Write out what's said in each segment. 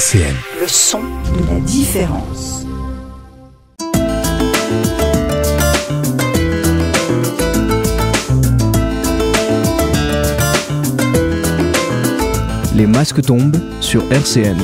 RCN. Le son de la différence. Les masques tombent sur RCN.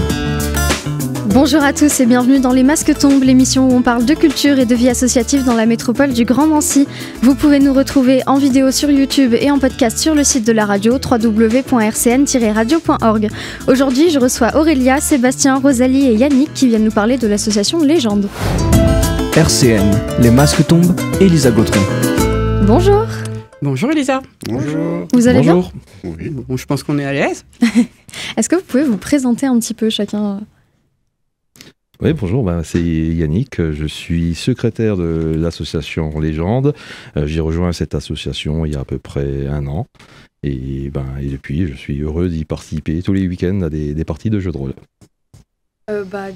Bonjour à tous et bienvenue dans Les Masques Tombent, l'émission où on parle de culture et de vie associative dans la métropole du Grand Nancy. Vous pouvez nous retrouver en vidéo sur YouTube et en podcast sur le site de la radio www.rcn-radio.org. Aujourd'hui, je reçois Aurélia, Sébastien, Rosalie et Yannick qui viennent nous parler de l'association Légende. RCN, Les masques tombent, Elisa Gautron. Bonjour. Bonjour Elisa. Bonjour. Vous allez Bonjour. Oui. Bon, je pense qu'on est à l'aise. Est-ce que vous pouvez vous présenter un petit peu chacun ? Oui, bonjour, c'est Yannick, je suis secrétaire de l'association Légende. J'ai rejoint cette association il y a à peu près 1 an et depuis je suis heureux d'y participer tous les week-ends à des parties de jeux de rôle.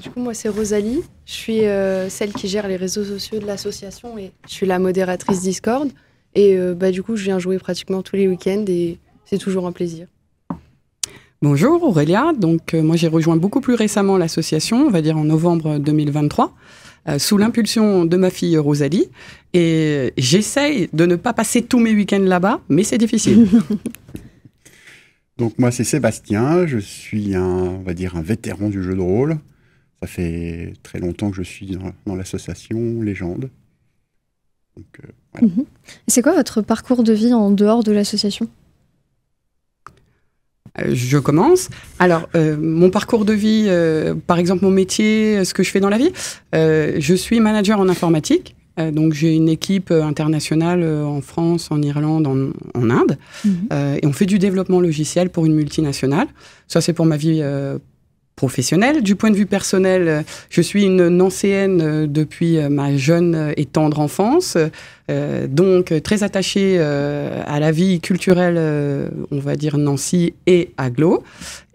Du coup, moi c'est Rosalie, je suis celle qui gère les réseaux sociaux de l'association et je suis la modératrice Discord et du coup je viens jouer pratiquement tous les week-ends et c'est toujours un plaisir. Bonjour Aurélia, donc moi j'ai rejoint beaucoup plus récemment l'association, on va dire en novembre 2023, sous l'impulsion de ma fille Rosalie, et j'essaye de ne pas passer tous mes week-ends là-bas, mais c'est difficile. Donc moi c'est Sébastien, je suis un vétéran du jeu de rôle. Ça fait très longtemps que je suis dans l'association Légende. Donc, voilà. C'est quoi votre parcours de vie en dehors de l'association ? Je commence. Alors, mon parcours de vie, par exemple mon métier, ce que je fais dans la vie, je suis manager en informatique. Donc, j'ai une équipe internationale en France, en Irlande, en Inde. Et on fait du développement logiciel pour une multinationale. Ça, c'est pour ma vie professionnelle. Du point de vue personnel, je suis une nancéenne depuis ma jeune et tendre enfance. Donc, très attachée à la vie culturelle, on va dire Nancy et agglo.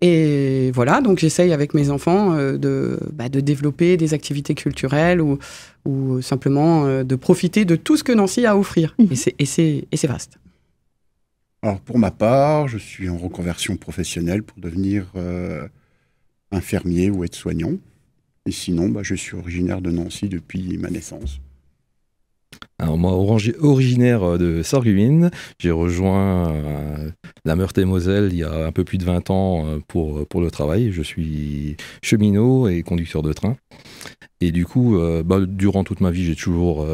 Et voilà, donc j'essaye avec mes enfants de développer des activités culturelles ou simplement de profiter de tout ce que Nancy a à offrir. Et c'est vaste. Alors, pour ma part, je suis en reconversion professionnelle pour devenir infirmier ou aide-soignant. Et sinon, je suis originaire de Nancy depuis ma naissance. Alors moi, originaire de Sarreguemines, j'ai rejoint la Meurthe-et-Moselle il y a un peu plus de 20 ans pour le travail. Je suis cheminot et conducteur de train. Et du coup, durant toute ma vie, j'ai toujours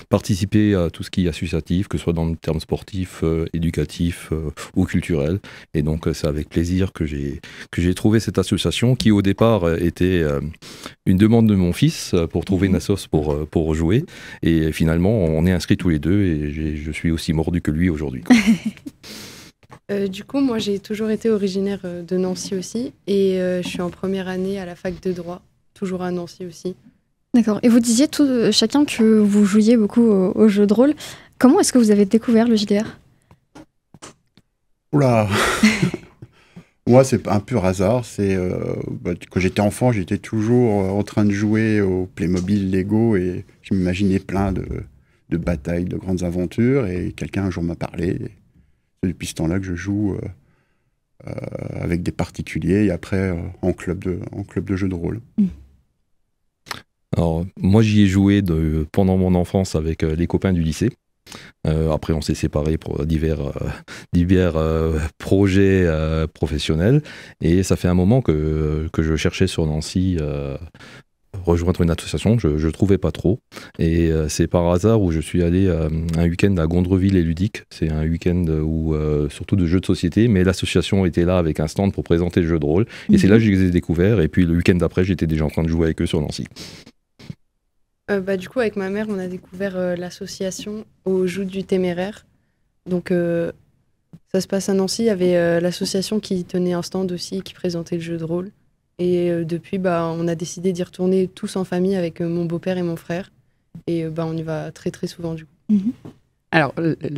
participer à tout ce qui est associatif, que ce soit dans le terme sportif, éducatif ou culturel. Et donc, c'est avec plaisir que j'ai trouvé cette association qui, au départ, était une demande de mon fils pour trouver une assoce pour jouer. Et finalement, on est inscrits tous les deux et je suis aussi mordu que lui aujourd'hui. Du coup, moi, j'ai toujours été originaire de Nancy aussi et je suis en première année à la fac de droit, toujours à Nancy aussi. D'accord. Et vous disiez chacun que vous jouiez beaucoup au jeu de rôle. Comment est-ce que vous avez découvert le JDR ? Oula. Moi, c'est un pur hasard. Quand j'étais enfant, j'étais toujours en train de jouer au Playmobil Lego et je m'imaginais plein de batailles, de grandes aventures. Et quelqu'un un jour m'a parlé. C'est depuis ce temps-là que je joue avec des particuliers et après en club de jeu de rôle. Alors, moi, j'y ai joué pendant mon enfance avec les copains du lycée. Après, on s'est séparés pour divers projets professionnels. Et ça fait un moment que je cherchais sur Nancy rejoindre une association. Je ne trouvais pas trop. Et c'est par hasard où je suis allé un week-end à Gondreville et Ludique. C'est un week-end où surtout de jeux de société, mais l'association était là avec un stand pour présenter le jeu de rôle. Et c'est là que je les ai découverts. Et puis le week-end d'après, j'étais déjà en train de jouer avec eux sur Nancy. Du coup, avec ma mère, on a découvert l'association au Joutes du Téméraire. Donc, ça se passe à Nancy. Il y avait l'association qui tenait un stand aussi, qui présentait le jeu de rôle. Et depuis, on a décidé d'y retourner tous en famille avec mon beau-père et mon frère. Et on y va très, très souvent, du coup. Alors,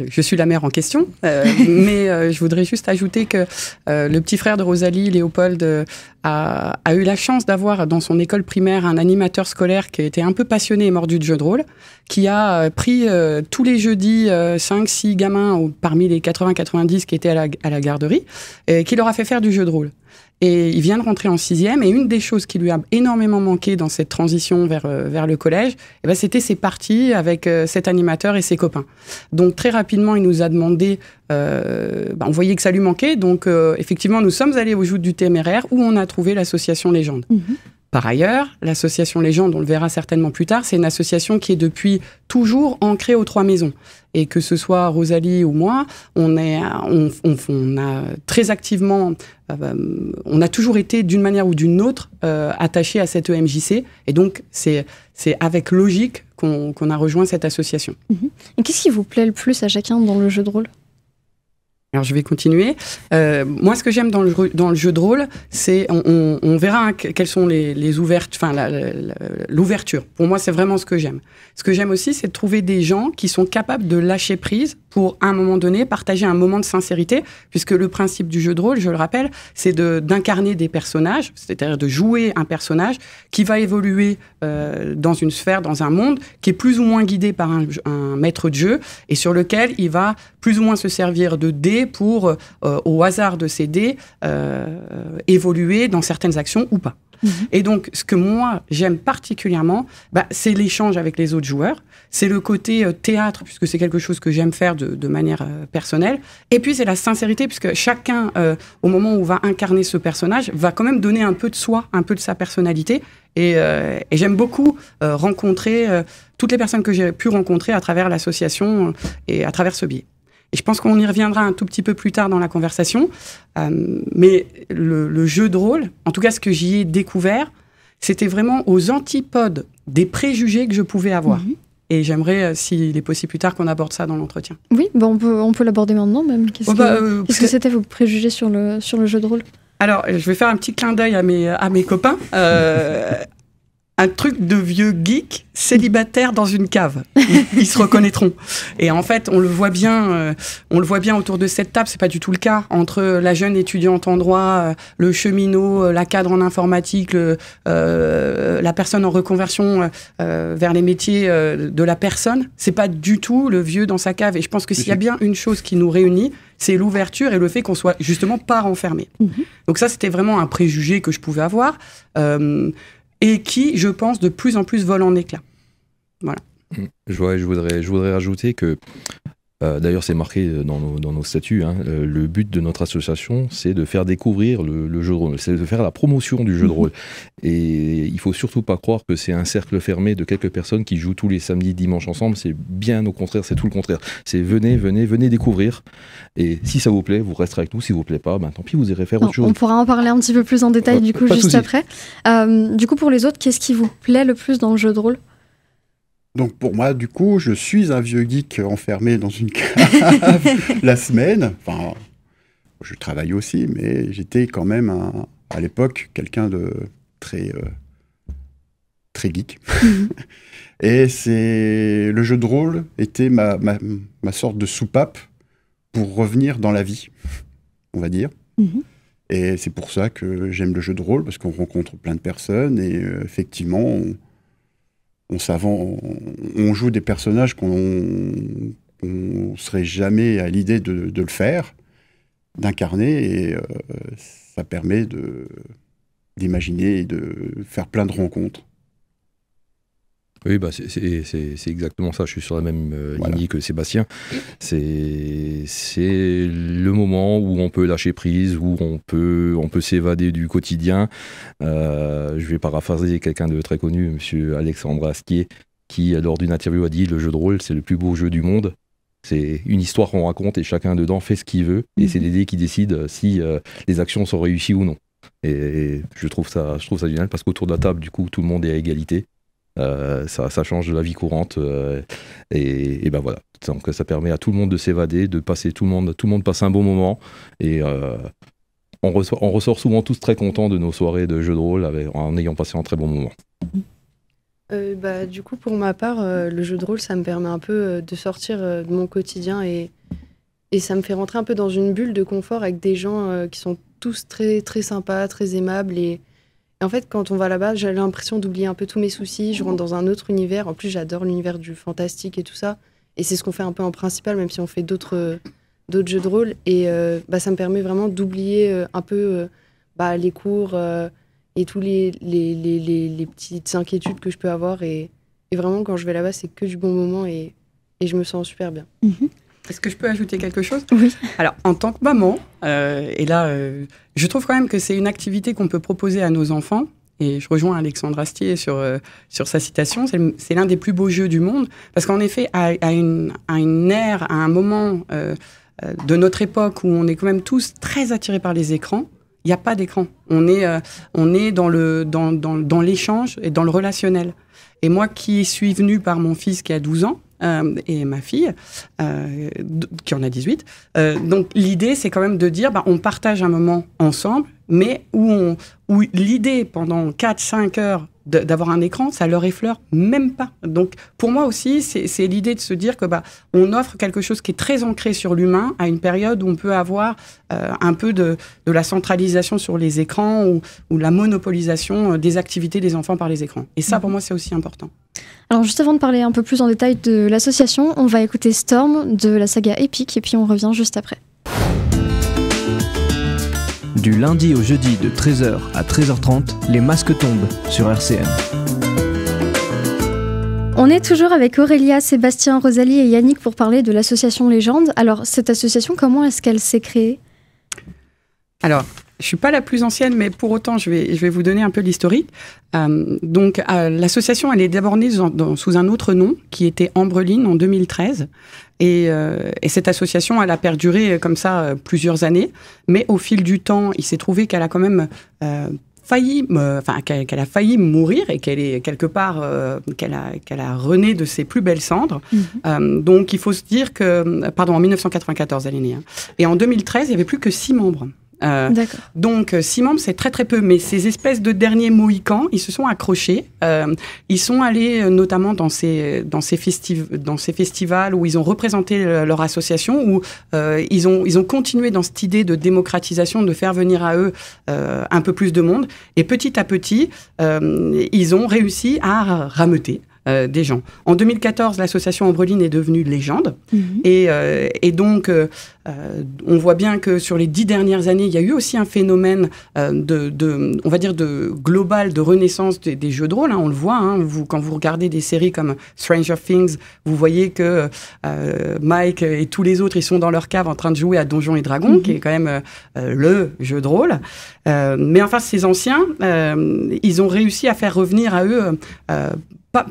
je suis la mère en question, mais je voudrais juste ajouter que le petit frère de Rosalie, Léopold, a eu la chance d'avoir dans son école primaire un animateur scolaire qui était un peu passionné et mordu de jeux de rôle, qui a pris tous les jeudis 5-6 gamins parmi les 80-90 qui étaient à la garderie, et qui leur a fait faire du jeu de rôle. Et il vient de rentrer en 6e, et une des choses qui lui a énormément manqué dans cette transition vers le collège, eh ben, c'était ses parties avec cet animateur et ses copains. Donc très rapidement, il nous a demandé, on voyait que ça lui manquait, donc effectivement, nous sommes allés aux Joutes du Téméraire, où on a trouvé l'association Légende. Par ailleurs, l'association Légende, on le verra certainement plus tard, c'est une association qui est depuis toujours ancrée aux Trois Maisons. Et que ce soit Rosalie ou moi, on a très activement, on a toujours été d'une manière ou d'une autre attachés à cette EMJC. Et donc, c'est avec logique qu'on a rejoint cette association. Et qu'est-ce qui vous plaît le plus à chacun dans le jeu de rôle ? Alors, je vais continuer. Moi, ce que j'aime dans le jeu de rôle, c'est, on verra quelles sont les ouvertures, enfin, l'ouverture. Pour moi, c'est vraiment ce que j'aime. Ce que j'aime aussi, c'est de trouver des gens qui sont capables de lâcher prise pour, à un moment donné, partager un moment de sincérité, puisque le principe du jeu de rôle, je le rappelle, c'est d'incarner des personnages, c'est-à-dire de jouer un personnage qui va évoluer dans une sphère, dans un monde, qui est plus ou moins guidé par un maître de jeu, et sur lequel il va plus ou moins se servir de dés pour, au hasard de ces dés, évoluer dans certaines actions ou pas. Et donc, ce que moi, j'aime particulièrement, c'est l'échange avec les autres joueurs. C'est le côté théâtre, puisque c'est quelque chose que j'aime faire de manière personnelle. Et puis, c'est la sincérité, puisque chacun, au moment où va incarner ce personnage, va quand même donner un peu de soi, un peu de sa personnalité. Et j'aime beaucoup rencontrer toutes les personnes que j'ai pu rencontrer à travers l'association et à travers ce biais. Et je pense qu'on y reviendra un tout petit peu plus tard dans la conversation. Mais le jeu de rôle, en tout cas ce que j'y ai découvert, c'était vraiment aux antipodes des préjugés que je pouvais avoir. Et j'aimerais, s'il est possible plus tard, qu'on aborde ça dans l'entretien. Oui, on peut l'aborder maintenant même. Qu'est-ce que c'était vos préjugés sur le jeu de rôle ? Alors, je vais faire un petit clin d'œil à mes copains. Un truc de vieux geek célibataire dans une cave. Ils se reconnaîtront. Et en fait, on le voit bien autour de cette table. C'est pas du tout le cas entre la jeune étudiante en droit, le cheminot, la cadre en informatique, la personne en reconversion vers les métiers de la personne. C'est pas du tout le vieux dans sa cave. Et je pense que s'il y a bien une chose qui nous réunit, c'est l'ouverture et le fait qu'on soit justement pas renfermé. Donc ça, c'était vraiment un préjugé que je pouvais avoir. Et qui, je pense, de plus en plus vole en éclats. Voilà. Je voudrais rajouter que, d'ailleurs c'est marqué dans nos statuts, le but de notre association, c'est de faire découvrir le jeu de rôle, c'est de faire la promotion du jeu de rôle. Et il ne faut surtout pas croire que c'est un cercle fermé de quelques personnes qui jouent tous les samedis, dimanches ensemble. C'est bien au contraire, c'est tout le contraire. C'est venez découvrir. Et si ça vous plaît, vous resterez avec nous. Si vous plaît pas, tant pis, vous irez faire autre chose. On pourra en parler un petit peu plus en détail du coup juste après. Du coup, pour les autres, qu'est-ce qui vous plaît le plus dans le jeu de rôle ? Donc pour moi, du coup, je suis un vieux geek enfermé dans une cave la semaine. Enfin, je travaille aussi, mais j'étais quand même, à l'époque, quelqu'un de très geek. Et le jeu de rôle était ma sorte de soupape pour revenir dans la vie, on va dire. Et c'est pour ça que j'aime le jeu de rôle, parce qu'on rencontre plein de personnes et effectivement, on joue des personnages qu'on serait jamais à l'idée de le faire, d'incarner, et ça permet d'imaginer et de faire plein de rencontres. Oui, c'est exactement ça. Je suis sur la même lignée que Sébastien. C'est le moment où on peut lâcher prise, où on peut s'évader du quotidien. Je vais paraphraser quelqu'un de très connu, monsieur Alexandre Astier, qui, lors d'une interview, a dit « Le jeu de rôle, c'est le plus beau jeu du monde ». C'est une histoire qu'on raconte et chacun dedans fait ce qu'il veut. Et c'est les dés qui décident si les actions sont réussies ou non. Et je trouve ça génial parce qu'autour de la table, du coup, tout le monde est à égalité. Ça change de la vie courante et ben voilà. Donc ça permet à tout le monde de s'évader, de passer, tout le monde passe un bon moment et on ressort souvent tous très contents de nos soirées de jeux de rôle en ayant passé un très bon moment. Du coup, pour ma part, le jeu de rôle, ça me permet un peu de sortir de mon quotidien et ça me fait rentrer un peu dans une bulle de confort avec des gens qui sont tous très, très sympas, très aimables. Et en fait, quand on va là-bas, j'ai l'impression d'oublier un peu tous mes soucis. Je rentre dans un autre univers. En plus, j'adore l'univers du fantastique et tout ça. Et c'est ce qu'on fait un peu en principal, même si on fait d'autres jeux de rôle. Et ça me permet vraiment d'oublier un peu les cours et tous les petites inquiétudes que je peux avoir. Et vraiment, quand je vais là-bas, c'est que du bon moment et je me sens super bien. Est-ce que je peux ajouter quelque chose ? Oui. Alors, en tant que maman, je trouve quand même que c'est une activité qu'on peut proposer à nos enfants. Et je rejoins Alexandre Astier sur sa citation. C'est l'un des plus beaux jeux du monde. Parce qu'en effet, à une ère, à un moment de notre époque où on est quand même tous très attirés par les écrans, il n'y a pas d'écran. On est dans l'échange et dans le relationnel. Et moi qui suis venue par mon fils qui a 12 ans, et ma fille, qui en a 18. Donc l'idée, c'est quand même de dire, on partage un moment ensemble, mais où l'idée, pendant 4-5 heures, d'avoir un écran, ça leur effleure même pas. Donc pour moi aussi, c'est l'idée de se dire que on offre quelque chose qui est très ancré sur l'humain à une période où on peut avoir un peu de la centralisation sur les écrans ou la monopolisation des activités des enfants par les écrans. Et ça, pour moi, c'est aussi important. Alors juste avant de parler un peu plus en détail de l'association, on va écouter Storm de la saga Epic et puis on revient juste après. Du lundi au jeudi de 13h à 13h30, les masques tombent sur RCN. On est toujours avec Aurélia, Sébastien, Rosalie et Yannick pour parler de l'association Légende. Alors cette association, comment est-ce qu'elle s'est créée ? Alors, je suis pas la plus ancienne, mais pour autant, je vais vous donner un peu l'historique. Donc, l'association, elle est d'abord née sous un autre nom, qui était Ambreline en 2013. Et cette association, elle a perduré comme ça plusieurs années. Mais au fil du temps, il s'est trouvé qu'elle a quand même qu'elle a failli mourir et qu'elle est quelque part qu'elle a rené de ses plus belles cendres. Donc, il faut se dire que, en 1994, elle est née. Et en 2013, il y avait plus que 6 membres. Donc 6 membres, c'est très très peu, mais ces espèces de derniers mohicans, ils se sont accrochés. Ils sont allés notamment dans ces festivals où ils ont représenté leur association, où ils ont continué dans cette idée de démocratisation, de faire venir à eux un peu plus de monde. Et petit à petit, ils ont réussi à rameuter des gens. En 2014, l'association Ambreline est devenue Légende. Et donc, on voit bien que sur les 10 dernières années, il y a eu aussi un phénomène on va dire, global de renaissance des jeux de rôle. On le voit, quand vous regardez des séries comme Stranger Things, vous voyez que Mike et tous les autres, ils sont dans leur cave en train de jouer à Donjons et Dragons, qui est quand même le jeu de rôle. Mais enfin, ces anciens, ils ont réussi à faire revenir à eux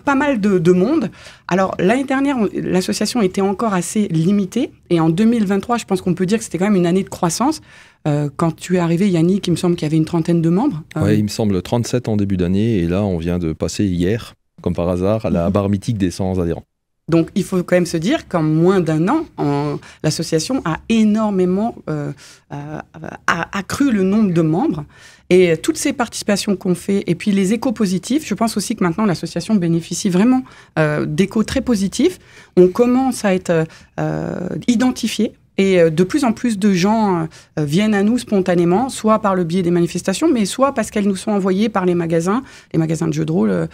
pas mal de monde. Alors, l'année dernière, l'association était encore assez limitée. Et en 2023, je pense qu'on peut dire que c'était quand même une année de croissance. Quand tu es arrivé, Yannick, il me semble qu'il y avait une trentaine de membres. Oui, il me semble 37 en début d'année. Et là, on vient de passer hier, comme par hasard, à la barre mythique des 100 adhérents. Donc, il faut quand même se dire qu'en moins d'un an, l'association a énormément accru le nombre de membres. Et toutes ces participations qu'on fait, et puis les échos positifs, je pense aussi que maintenant l'association bénéficie vraiment d'échos très positifs. On commence à être identifiés. Et de plus en plus de gens viennent à nous spontanément, soit par le biais des manifestations, mais soit parce qu'elles nous sont envoyées par les magasins de jeux de rôle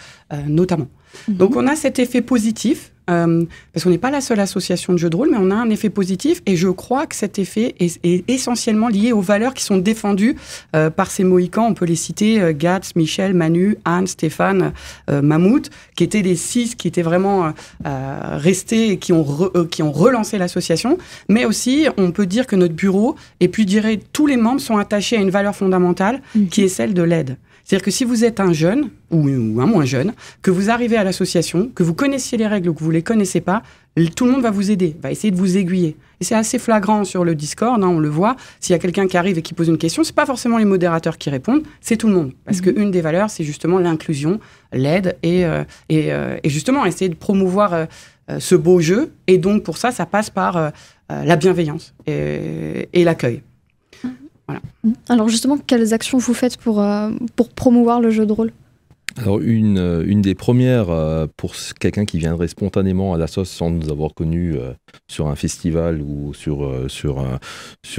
notamment. Donc on a cet effet positif, parce qu'on n'est pas la seule association de jeux de rôle, mais on a un effet positif, et je crois que cet effet est essentiellement lié aux valeurs qui sont défendues par ces mohicans. On peut les citer, Gats, Michel, Manu, Anne, Stéphane, Mammouth, qui étaient les 6 qui étaient vraiment restés et qui ont relancé l'association. Mais aussi, on peut dire que notre bureau, et puis tous les membres sont attachés à une valeur fondamentale qui est celle de l'aide. C'est-à-dire que si vous êtes un jeune ou un moins jeune, que vous arrivez à l'association, que vous connaissiez les règles ou que vous ne les connaissez pas, tout le monde va vous aider, va essayer de vous aiguiller. Et c'est assez flagrant sur le Discord, on le voit. S'il y a quelqu'un qui arrive et qui pose une question, ce n'est pas forcément les modérateurs qui répondent, c'est tout le monde. Parce qu'une des valeurs, c'est justement l'inclusion, l'aide et justement essayer de promouvoir ce beau jeu. Et donc pour ça passe par la bienveillance et l'accueil. Voilà. Alors justement, quelles actions vous faites pour promouvoir le jeu de rôle ? Alors une des premières pour quelqu'un qui viendrait spontanément à la sauce sans nous avoir connus sur un festival ou sur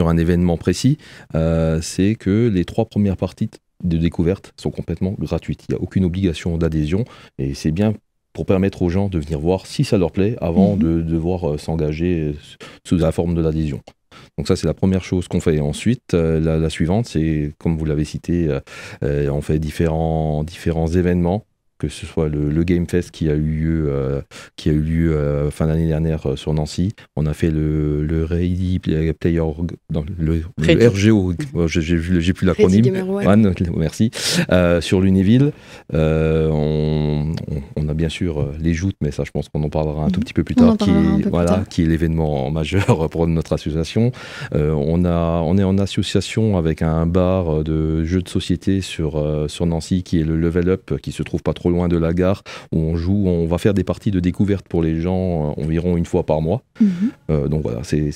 un événement précis, c'est que les 3 premières parties de découverte sont complètement gratuites. Il n'y a aucune obligation d'adhésion et c'est bien pour permettre aux gens de venir voir si ça leur plaît avant de devoir s'engager sous la forme de l'adhésion. Donc ça, c'est la première chose qu'on fait. Et ensuite, la suivante, c'est, comme vous l'avez cité, on fait différents événements, que ce soit le Game Fest qui a eu lieu fin d'année dernière sur Nancy. On a fait le Ready Player, le RGO, j'ai plus l'acronyme. One, merci. Sur Lunéville, on a bien sûr les joutes, mais ça, je pense qu'on en parlera un tout petit peu plus tard, qui est l'événement majeur pour notre association. On est en association avec un bar de jeux de société sur Nancy, qui est le Level Up, qui se trouve pas trop loin de la gare, où on va faire des parties de découverte pour les gens environ une fois par mois. Donc voilà, c'est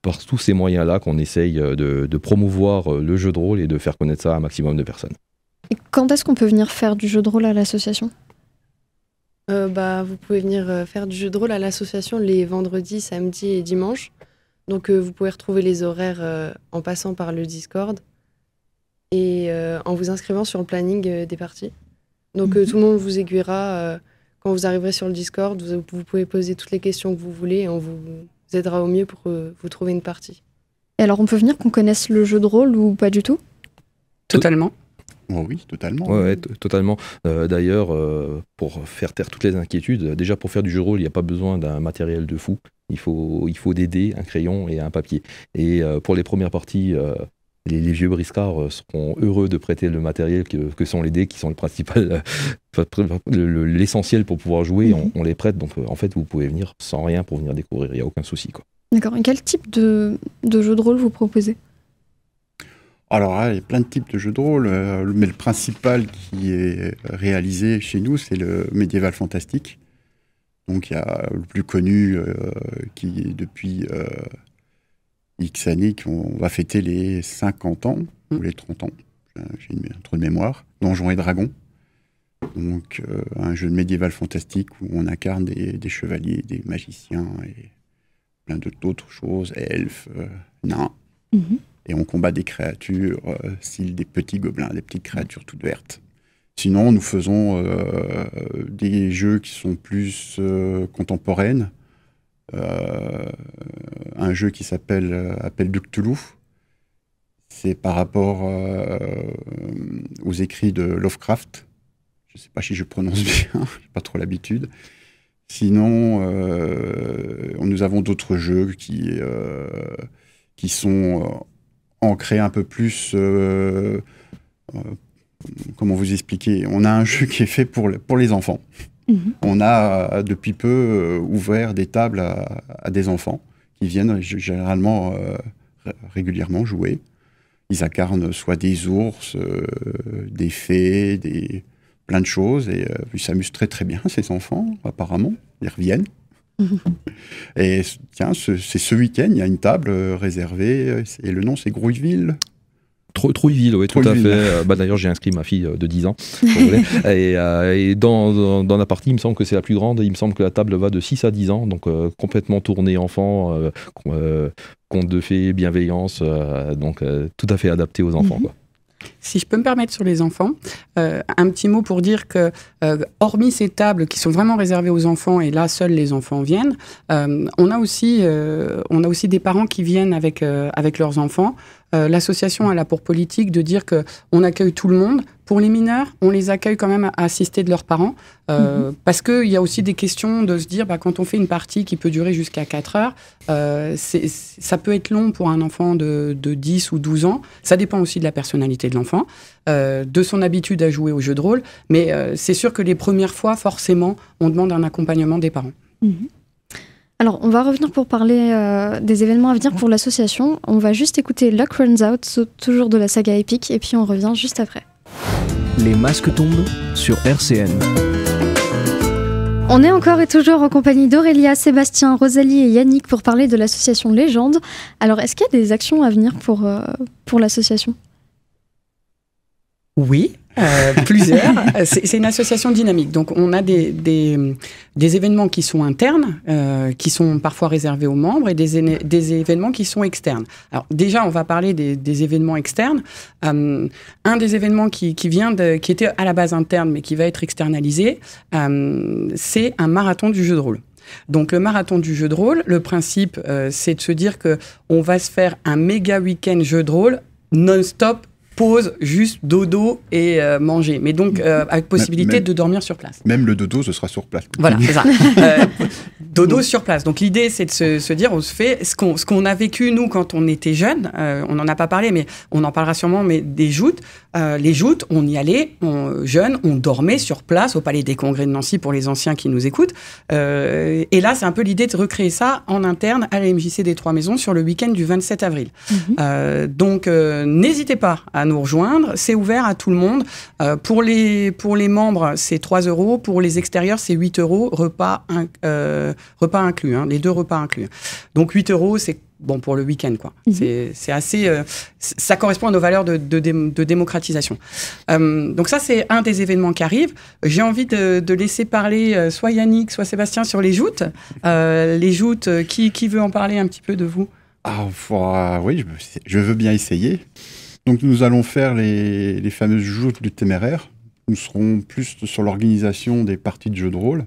par tous ces moyens-là qu'on essaye de promouvoir le jeu de rôle et de faire connaître ça à un maximum de personnes. Et quand est-ce qu'on peut venir faire du jeu de rôle à l'association ? Vous pouvez venir faire du jeu de rôle à l'association les vendredis, samedis et dimanches. Donc vous pouvez retrouver les horaires en passant par le Discord et en vous inscrivant sur le planning des parties. Donc tout le monde vous aiguillera quand vous arriverez sur le Discord. Vous pouvez poser toutes les questions que vous voulez et on vous aidera au mieux pour vous trouver une partie. Et alors on peut venir qu'on connaisse le jeu de rôle ou pas du tout ? Totalement. Oh oui, totalement. Ouais, totalement. D'ailleurs, pour faire taire toutes les inquiétudes, déjà pour faire du jeu de rôle, il n'y a pas besoin d'un matériel de fou. Il faut des dés, un crayon et un papier. Et pour les premières parties, les vieux briscards seront heureux de prêter le matériel que sont les dés, qui sont le principal, l'essentiel pour pouvoir jouer. On les prête, donc en fait vous pouvez venir sans rien pour venir découvrir, il n'y a aucun souci, quoi. D'accord, et quel type de jeu de rôle vous proposez ? Alors, il y a plein de types de jeux de rôle, mais le principal qui est réalisé chez nous, c'est le médiéval fantastique. Donc il y a le plus connu qui est depuis X années, on va fêter les 50 ans, ou les 30 ans, j'ai un trou de mémoire, Donjons et Dragons. Donc un jeu de médiéval fantastique où on incarne des chevaliers, des magiciens et plein d'autres choses, elfes, nains. Et on combat des créatures, style des petits gobelins, des petites créatures toutes vertes. Sinon, nous faisons des jeux qui sont plus contemporains. Un jeu qui s'appelle Appel de Cthulhu. C'est par rapport aux écrits de Lovecraft. Je ne sais pas si je prononce bien, je n'ai pas trop l'habitude. Sinon, nous avons d'autres jeux qui sont ancrés un peu plus... comment vous expliquer ? On a un jeu qui est fait pour les enfants. On a depuis peu ouvert des tables à des enfants qui viennent généralement régulièrement jouer. Ils incarnent soit des ours, des fées, plein de choses, et ils s'amusent très très bien, ces enfants, apparemment. Ils reviennent. Et tiens, c'est ce week-end, il y a une table réservée, et le nom c'est Grouilleville. Trouilleville, oui, tout à fait. D'ailleurs, j'ai inscrit ma fille de 10 ans. Et dans la partie, il me semble que c'est la plus grande. Il me semble que la table va de 6 à 10 ans, donc complètement tournée enfant, conte de fées, bienveillance, donc tout à fait adapté aux enfants, quoi. Si je peux me permettre sur les enfants, un petit mot pour dire que, hormis ces tables qui sont vraiment réservées aux enfants, et là, seuls les enfants viennent, on a aussi des parents qui viennent avec leurs enfants. L'association elle a pour politique de dire qu'on accueille tout le monde. Pour les mineurs, on les accueille quand même à assister de leurs parents, parce qu'il y a aussi des questions de se dire, quand on fait une partie qui peut durer jusqu'à 4 heures, ça peut être long pour un enfant de 10 ou 12 ans. Ça dépend aussi de la personnalité de l'enfant, de son habitude à jouer au jeu de rôle, mais c'est sûr que les premières fois, forcément, on demande un accompagnement des parents. Alors, on va revenir pour parler des événements à venir pour l'association. On va juste écouter Luck Runs Out, toujours de la saga épique, et puis on revient juste après. Les masques tombent sur RCN. On est encore et toujours en compagnie d'Aurélia, Sébastien, Rosalie et Yannick pour parler de l'association Légende. Alors, est-ce qu'il y a des actions à venir pour l'association ? Oui, plusieurs. C'est une association dynamique. Donc, on a des événements qui sont internes, qui sont parfois réservés aux membres, et des événements qui sont externes. Alors, déjà, on va parler des événements externes. Un des événements qui était à la base interne, mais qui va être externalisé, c'est un marathon du jeu de rôle. Donc le marathon du jeu de rôle, le principe, c'est de se dire qu'on va se faire un méga week-end jeu de rôle non-stop, pause, juste dodo et manger. Mais donc, avec possibilité de dormir sur place. Même le dodo, ce sera sur place. Voilà, c'est ça. Dodo sur place. Donc, l'idée, c'est de se dire, on se fait ce qu'on a vécu, nous, quand on était jeunes. On n'en a pas parlé, mais on en parlera sûrement, mais des joutes. Les joutes, on y allait, jeunes, on dormait sur place au Palais des Congrès de Nancy pour les anciens qui nous écoutent. Et là, c'est un peu l'idée de recréer ça en interne à la MJC des Trois Maisons sur le week-end du 27 avril. Donc, n'hésitez pas à nous rejoindre. C'est ouvert à tout le monde. Pour les membres, c'est 3 €. Pour les extérieurs, c'est 8 €. Repas inclus. Les 2 repas inclus. Donc 8 €, c'est bon pour le week-end, quoi. C'est assez. Ça correspond à nos valeurs de démocratisation. Donc ça, c'est un des événements qui arrive. J'ai envie de laisser parler soit Yannick, soit Sébastien sur les joutes. Les joutes, qui veut en parler un petit peu de vous? Oui, je veux bien essayer. Donc nous allons faire les fameuses joutes du téméraire. Nous serons plus sur l'organisation des parties de jeux de rôle.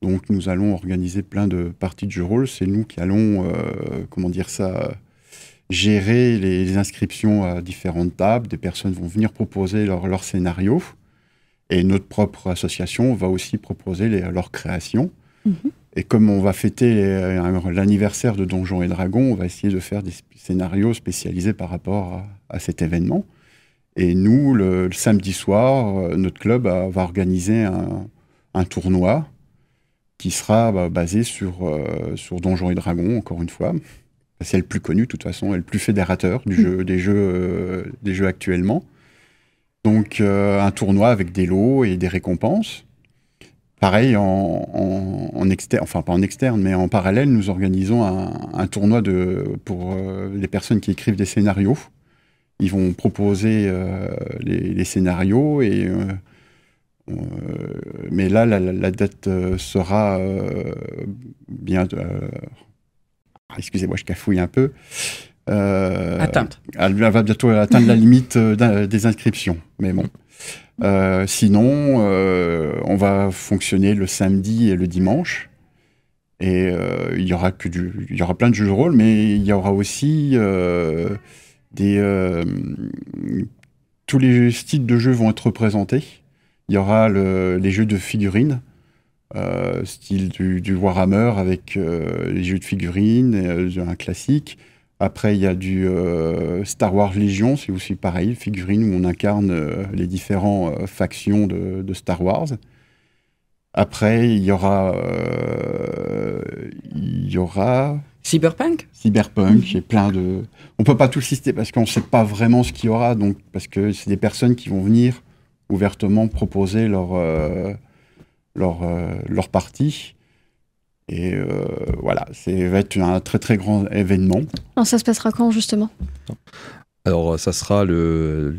Donc nous allons organiser plein de parties de jeux de rôle. C'est nous qui allons, gérer les inscriptions à différentes tables. Des personnes vont venir proposer leur scénario. Et notre propre association va aussi proposer leur création. Et comme on va fêter l'anniversaire de Donjons et Dragons, on va essayer de faire des scénarios spécialisés par rapport à cet événement. Et nous, le samedi soir, notre club va organiser un tournoi qui sera basé sur Donjons et Dragons, encore une fois. C'est le plus connu, de toute façon, et le plus fédérateur des jeux actuellement. Donc, un tournoi avec des lots et des récompenses. Pareil, en externe, enfin pas en externe, mais en parallèle, nous organisons un tournoi pour les personnes qui écrivent des scénarios. Ils vont proposer les scénarios, mais là, la date sera bien... excusez-moi, je cafouille un peu. Atteinte. Elle va bientôt atteindre la limite des inscriptions, mais bon. Sinon, on va fonctionner le samedi et le dimanche. Et il y aura plein de jeux de rôle, mais il y aura aussi tous les styles de jeux vont être représentés. Il y aura les jeux de figurines, style du Warhammer avec les jeux de figurines, un classique. Après, il y a du Star Wars Légion, c'est aussi pareil, figurines où on incarne les différentes factions de Star Wars. Après, il y aura Cyberpunk. J'ai plein de... On peut pas tout citer parce qu'on ne sait pas vraiment ce qu'il y aura, donc, parce que c'est des personnes qui vont venir ouvertement proposer leur partie. Et voilà, ça va être un très très grand événement. Alors ça se passera quand justement ? Alors ça sera le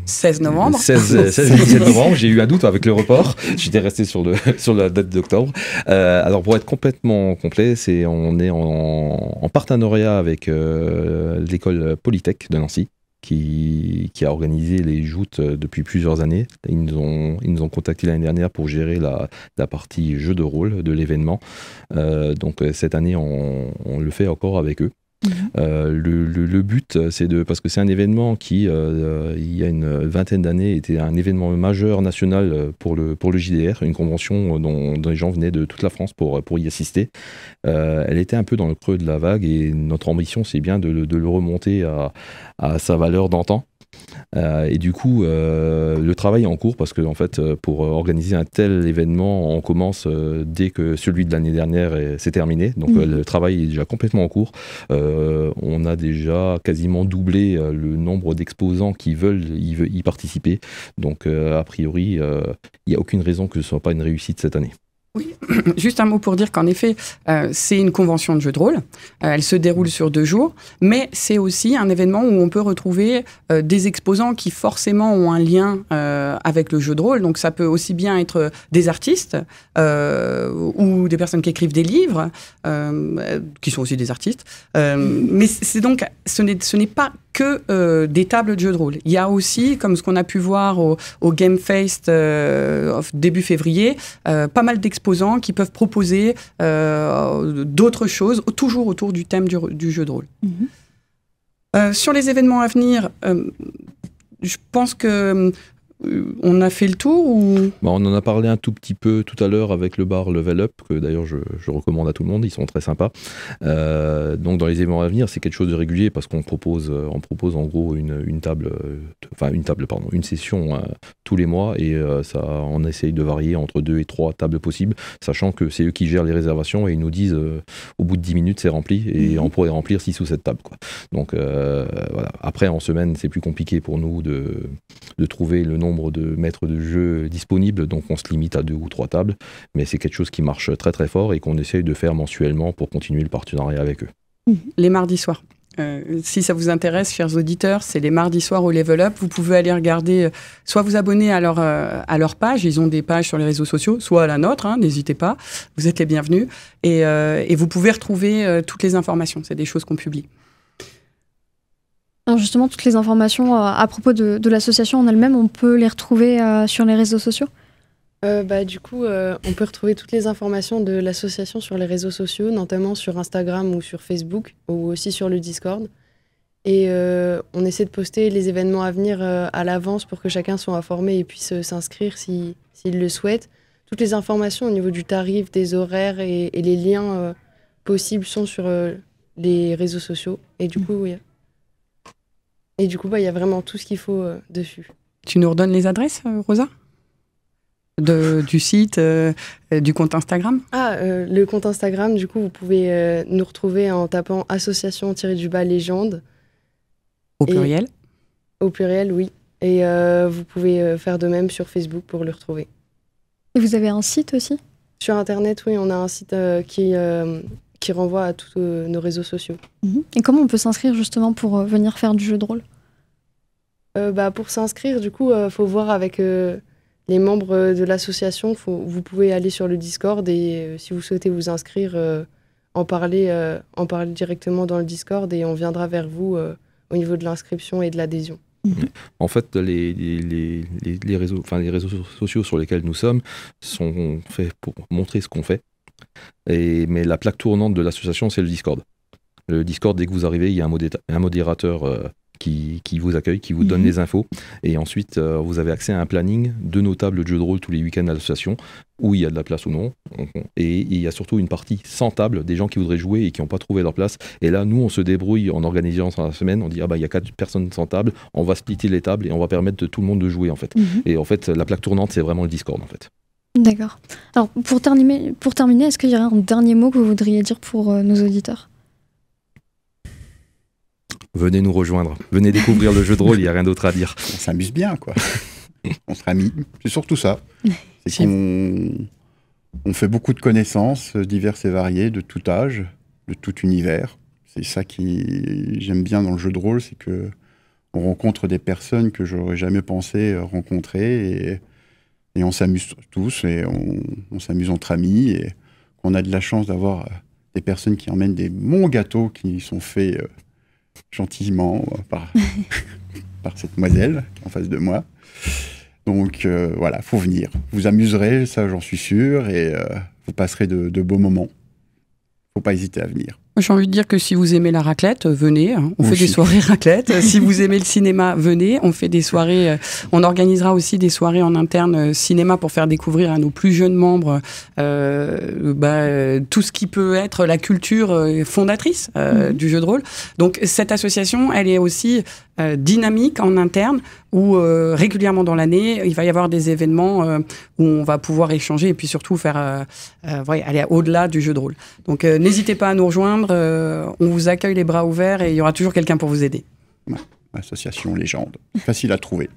16 novembre. 16 novembre, j'ai eu un doute avec le report, j'étais resté sur la date d'octobre. Alors pour être complètement complet, on est en partenariat avec l'école Polytech de Nancy, qui a organisé les joutes depuis plusieurs années. Ils nous ont contacté l'année dernière pour gérer la partie jeu de rôle de l'événement. Donc cette année, on le fait encore avec eux. Le but, parce que c'est un événement qui, il y a une vingtaine d'années, était un événement majeur national pour le JDR, une convention dont les gens venaient de toute la France pour y assister. Elle était un peu dans le creux de la vague et notre ambition, c'est bien de le remonter à sa valeur d'antan. Et du coup, le travail est en cours parce que en fait, pour organiser un tel événement, on commence dès que celui de l'année dernière s'est terminé. Donc le travail est déjà complètement en cours. On a déjà quasiment doublé le nombre d'exposants qui veulent y participer. Donc a priori, il n'y a aucune raison que ce ne soit pas une réussite cette année. Oui, juste un mot pour dire qu'en effet, c'est une convention de jeu de rôle. Elle se déroule sur 2 jours, mais c'est aussi un événement où on peut retrouver des exposants qui forcément ont un lien avec le jeu de rôle. Donc ça peut aussi bien être des artistes ou des personnes qui écrivent des livres, qui sont aussi des artistes. Mais c'est donc, ce n'est pas que des tables de jeux de rôle. Il y a aussi, comme ce qu'on a pu voir au Game Fest début février, pas mal d'exposants qui peuvent proposer d'autres choses, toujours autour du thème du jeu de rôle. Sur les événements à venir, je pense que on a fait le tour ou... On en a parlé un tout petit peu tout à l'heure avec le bar Level Up, que d'ailleurs je recommande à tout le monde, ils sont très sympas. Donc dans les événements à venir, c'est quelque chose de régulier parce qu'on propose en gros une session tous les mois et on essaye de varier entre 2 et 3 tables possibles, sachant que c'est eux qui gèrent les réservations et ils nous disent au bout de 10 minutes c'est rempli et on pourrait remplir 6 ou 7 tables, quoi. Donc voilà. Après en semaine c'est plus compliqué pour nous de trouver le nombre de maîtres de jeu disponibles, donc on se limite à 2 ou 3 tables, mais c'est quelque chose qui marche très très fort et qu'on essaye de faire mensuellement pour continuer le partenariat avec eux. Les mardis soirs. Si ça vous intéresse, chers auditeurs, c'est les mardis soirs au Level Up. Vous pouvez aller regarder, soit vous abonner à leur page, ils ont des pages sur les réseaux sociaux, soit à la nôtre, n'hésitez pas, vous êtes les bienvenus, et vous pouvez retrouver toutes les informations, c'est des choses qu'on publie. Alors justement, toutes les informations à propos de l'association en elle-même, on peut les retrouver sur les réseaux sociaux ? Du coup, on peut retrouver toutes les informations de l'association sur les réseaux sociaux, notamment sur Instagram ou sur Facebook, ou aussi sur le Discord. Et on essaie de poster les événements à venir à l'avance pour que chacun soit informé et puisse s'inscrire s'il le souhaite. Toutes les informations au niveau du tarif, des horaires et les liens possibles sont sur les réseaux sociaux. Et du coup, il y a vraiment tout ce qu'il faut dessus. Tu nous redonnes les adresses, Rosa ? Du site, du compte Instagram ? Le compte Instagram, du coup, vous pouvez nous retrouver en tapant association-légende. Au pluriel ? Au pluriel, oui. Et vous pouvez faire de même sur Facebook pour le retrouver. Et vous avez un site aussi ? Sur Internet, oui, on a un site qui renvoie à tous nos réseaux sociaux. Et comment on peut s'inscrire justement pour venir faire du jeu de rôle ? Pour s'inscrire, du coup, faut voir avec les membres de l'association. Vous pouvez aller sur le Discord et si vous souhaitez vous inscrire, en parler directement dans le Discord et on viendra vers vous au niveau de l'inscription et de l'adhésion. En fait, les réseaux sociaux sur lesquels nous sommes sont faits pour montrer ce qu'on fait. Mais la plaque tournante de l'association, c'est le Discord. Le Discord, dès que vous arrivez, il y a un modérateur qui vous accueille, qui vous donne les infos. Et ensuite, vous avez accès à un planning de nos tables de jeux de rôle tous les week-ends à l'association, où il y a de la place ou non. Et il y a surtout une partie sans table, des gens qui voudraient jouer et qui n'ont pas trouvé leur place. Et là, nous, on se débrouille en organisant dans la semaine. On dit, il y a 4 personnes sans table, on va splitter les tables et on va permettre de tout le monde de jouer, en fait. Et en fait, la plaque tournante, c'est vraiment le Discord, en fait. D'accord. Alors, pour terminer, est-ce qu'il y aurait un dernier mot que vous voudriez dire pour nos auditeurs ? Venez nous rejoindre, venez découvrir le jeu de rôle, il n'y a rien d'autre à dire. On s'amuse bien, quoi. On sera amis, c'est surtout ça. C'est qu'on fait beaucoup de connaissances diverses et variées, de tout âge, de tout univers. C'est ça qui j'aime bien dans le jeu de rôle, c'est que on rencontre des personnes que j'aurais jamais pensé rencontrer et on s'amuse tous et on s'amuse entre amis et on a de la chance d'avoir des personnes qui emmènent des bons gâteaux qui sont faits gentiment par cette demoiselle qui est en face de moi. Donc voilà, faut venir. Vous amuserez, ça j'en suis sûr, et vous passerez de beaux moments. Faut pas hésiter à venir. J'ai envie de dire que si vous aimez la raclette, venez. On fait des soirées raclette. Si vous aimez le cinéma, venez. On fait des soirées. On organisera aussi des soirées en interne cinéma pour faire découvrir à nos plus jeunes membres tout ce qui peut être la culture fondatrice du jeu de rôle. Donc cette association, elle est aussi dynamique en interne où régulièrement dans l'année, il va y avoir des événements où on va pouvoir échanger et puis surtout faire aller au-delà du jeu de rôle. Donc n'hésitez pas à nous rejoindre. On vous accueille les bras ouverts et il y aura toujours quelqu'un pour vous aider. Ouais, association légende, facile à trouver.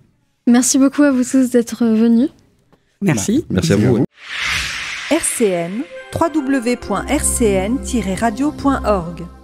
Merci beaucoup à vous tous d'être venus. Merci. Merci à vous. RCN, www.rcn-radio.org